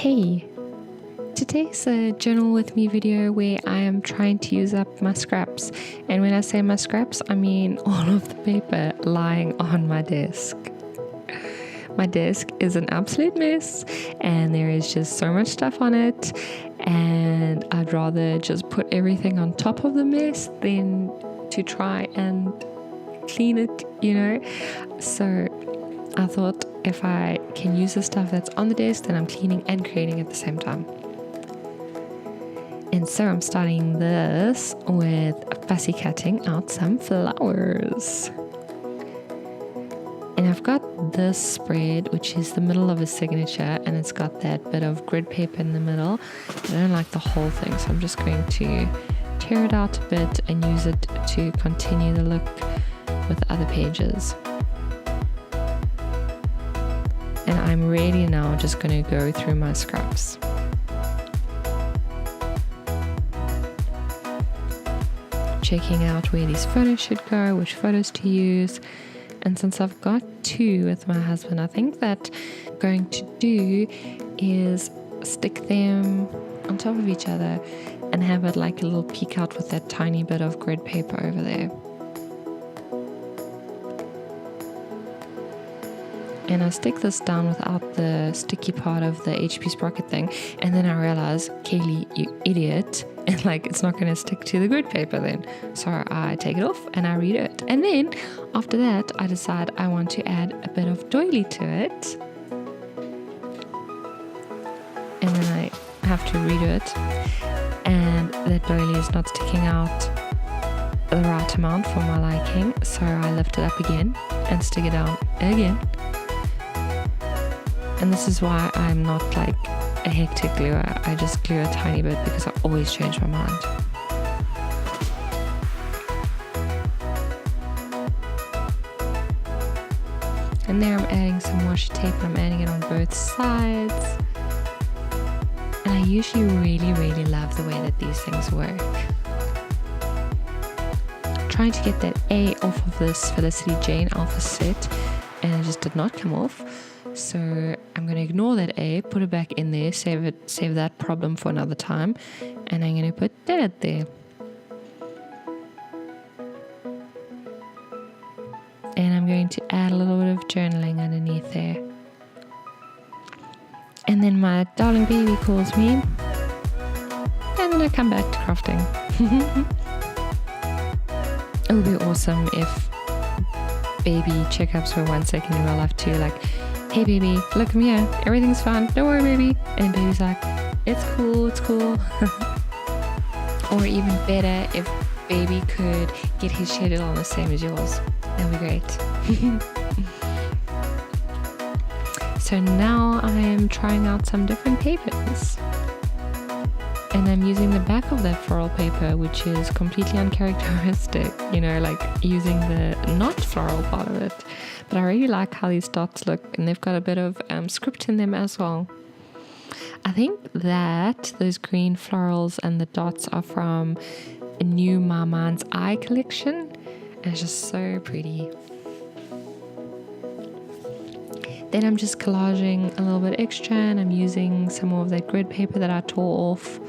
Hey, today's a journal with me video where I am trying to use up my scraps. And when I say my scraps, I mean all of the paper lying on my desk. My desk is an absolute mess and there is just so much stuff on it, and I'd rather just put everything on top of the mess than to try and clean it, So I thought if I can use the stuff that's on the desk, then I'm cleaning and creating at the same time. And so I'm starting this with fussy cutting out some flowers. And I've got this spread, which is the middle of a signature, and it's got that bit of grid paper in the middle. I don't like the whole thing, so I'm just going to tear it out a bit and use it to continue the look with other pages. And I'm really now just going to go through my scraps. Checking out where these photos should go, which photos to use. And since I've got two with my husband, I think that what I'm going to do is stick them on top of each other and have it like a little peek out with that tiny bit of grid paper over there. And I stick this down without the sticky part of the HP sprocket thing. And then I realize, Kaylee, you idiot. And it's not going to stick to the grid paper then. So I take it off and I redo it. And then after that, I decide I want to add a bit of doily to it. And then I have to redo it. And that doily is not sticking out the right amount for my liking. So I lift it up again and stick it down again. And this is why I'm not like a hectic gluer. I just glue a tiny bit because I always change my mind. And there I'm adding some washi tape and I'm adding it on both sides. And I usually really love the way that these things work. I'm trying to get that A off of this Felicity Jane Alpha set, and it just did not come off. So I'm going to ignore that A, put it back in there, save that problem for another time, and I'm going to put that there. And I'm going to add a little bit of journaling underneath there. And then my darling baby calls me, and then I come back to crafting. It would be awesome if baby checkups were 1 second in real life too, like, hey baby, look, I'm here, everything's fine, don't worry baby. And baby's like, it's cool. Or even better, if baby could get his schedule on the same as yours, that'd be great. So now I am trying out some different papers. And I'm using the back of that floral paper, which is completely uncharacteristic, using the not floral part of it. But I really like how these dots look, and they've got a bit of script in them as well. I think that those green florals and the dots are from a new My Mind's Eye collection, and it's just so pretty. Then I'm just collaging a little bit extra, and I'm using some more of that grid paper that I tore off.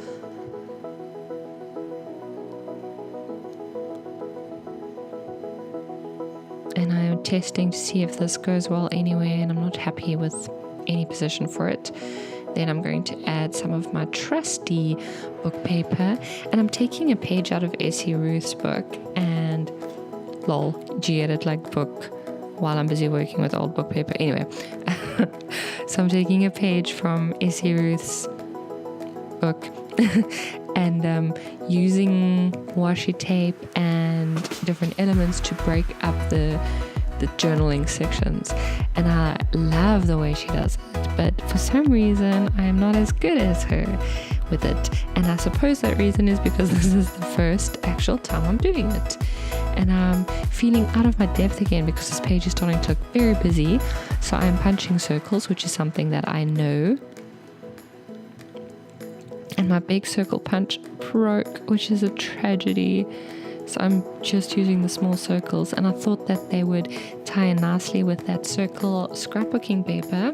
And I'm testing to see if this goes well anyway, and I'm not happy with any position for it. Then I'm going to add some of my trusty book paper, and I'm taking a page out of Essie Ruth's book, and G-edit book while I'm busy working with old book paper. Anyway, so I'm taking a page from Essie Ruth's book and using washi tape and different elements to break up the journaling sections. And I love the way she does it, but for some reason I am not as good as her with it. And I suppose that reason is because this is the first actual time I'm doing it. And I'm feeling out of my depth again because this page is starting to look very busy. So I'm punching circles, which is something that I know. And my big circle punch broke, which is a tragedy. So I'm just using the small circles, and I thought that they would tie in nicely with that circle scrapbooking paper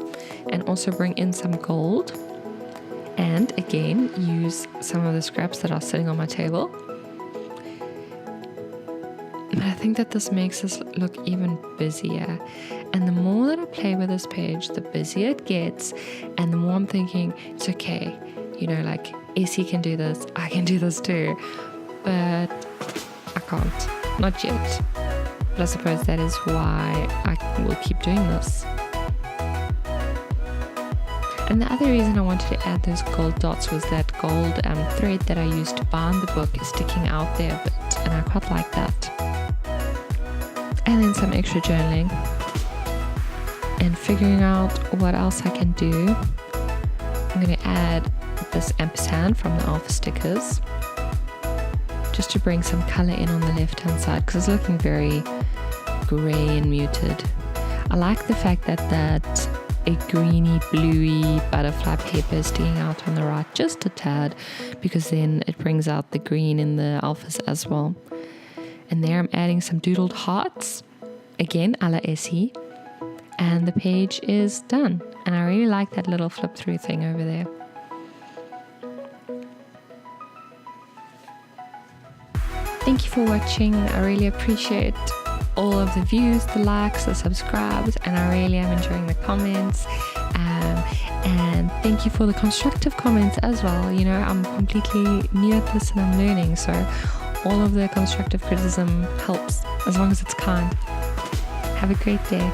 and also bring in some gold. and again use some of the scraps that are sitting on my table. But I think that this makes us look even busier. And the more that I play with this page, the busier it gets. And the more I'm thinking, it's okay. Like, Essie can do this. I can do this too. But I can't. Not yet. But I suppose that is why I will keep doing this. And the other reason I wanted to add those gold dots was that gold thread that I used to bind the book is sticking out there a bit. And I quite like that. And then some extra journaling and figuring out what else I can do. I'm going to add this ampersand from the Alpha stickers just to bring some color in on the left hand side, because it's looking very gray and muted. I like the fact that a greeny bluey butterfly paper is sticking out on the right just a tad, because then it brings out the green in the alphas as well. And there I'm adding some doodled hearts, again a la Essie, and the page is done. And I really like that little flip through thing over there. Thank you for watching. I really appreciate all of the views, the likes, the subscribes, and I really am enjoying the comments. And thank you for the constructive comments as well. I'm completely new at this and I'm learning, so all of the constructive criticism helps, as long as it's kind. Have a great day.